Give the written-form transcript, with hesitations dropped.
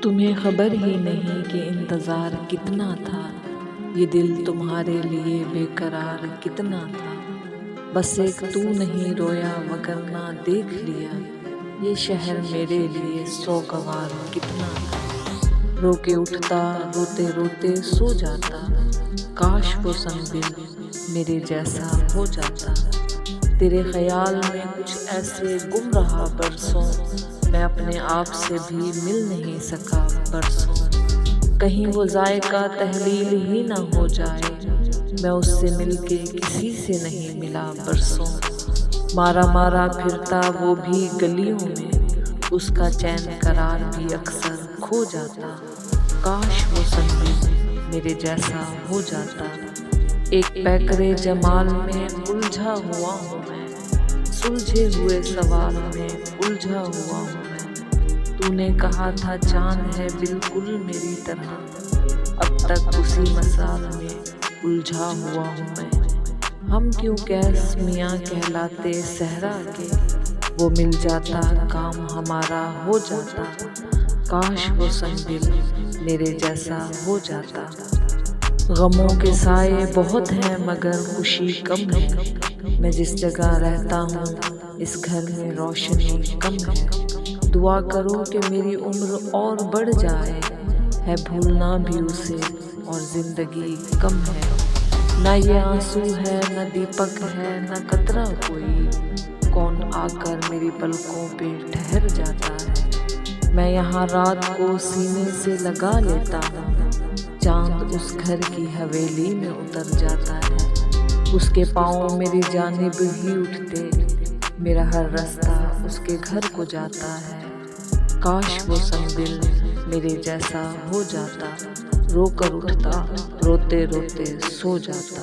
تمہیں خبر ہی نہیں کہ انتظار کتنا تھا، یہ دل تمہارے لیے بے قرار کتنا تھا۔ بس ایک تو نہیں رویا وگرنہ دیکھ لیا، یہ شہر میرے لیے سوگوار کتنا تھا۔ رو کے اٹھتا روتے روتے سو جاتا، کاش وہ سنگ دل میرے جیسا ہو جاتا۔ تیرے خیال میں کچھ ایسے گم رہا برسوں، میں اپنے آپ سے بھی مل نہیں سکا برسوں۔ کہیں وہ ذائقہ تحلیل ہی نہ ہو جائے، میں اس سے مل کے کسی سے نہیں ملا برسوں۔ مارا مارا پھرتا وہ بھی گلیوں میں، اس کا چین قرار بھی اکثر کھو جاتا۔ کاش وہ سنگ میرے جیسا ہو جاتا۔ ایک پیکرے جمال میں الجھا ہوا ہوں میں، سلجھے ہوئے سوال میں الجھا ہوا ہوں میں۔ تو نے کہا تھا چاند ہے بالکل میری طرح، اب تک اسی مثال میں الجھا ہوا ہوں میں۔ ہم کیوں قیس میاں کہلاتے صحرا کے، وہ مل جاتا کام ہمارا ہو جاتا۔ کاش وہ سنگ دل میرے جیسا ہو جاتا۔ غموں کے سائے بہت ہیں مگر خوشی کم ہے، میں جس جگہ رہتا ہوں اس گھر میں روشنی کم ہے۔ دعا کرو کہ میری عمر اور بڑھ جائے، ہے بھولنا بھی اسے اور زندگی کم ہے۔ نہ یہ آنسو ہے نہ دیپک ہے نہ قطرہ کوئی، کون آ کر میری پلکوں پہ ٹھہر جاتا ہے۔ میں یہاں رات کو سینے سے لگا لیتا ہوں، چاند اس گھر کی حویلی میں اتر جاتا ہے۔ اس کے پاؤں میری جانب ہی اٹھتے، میرا ہر رستہ اس کے گھر کو جاتا ہے۔ کاش وہ سنگ دل میرے جیسا ہو جاتا، رو کر اٹھتا روتے روتے سو جاتا۔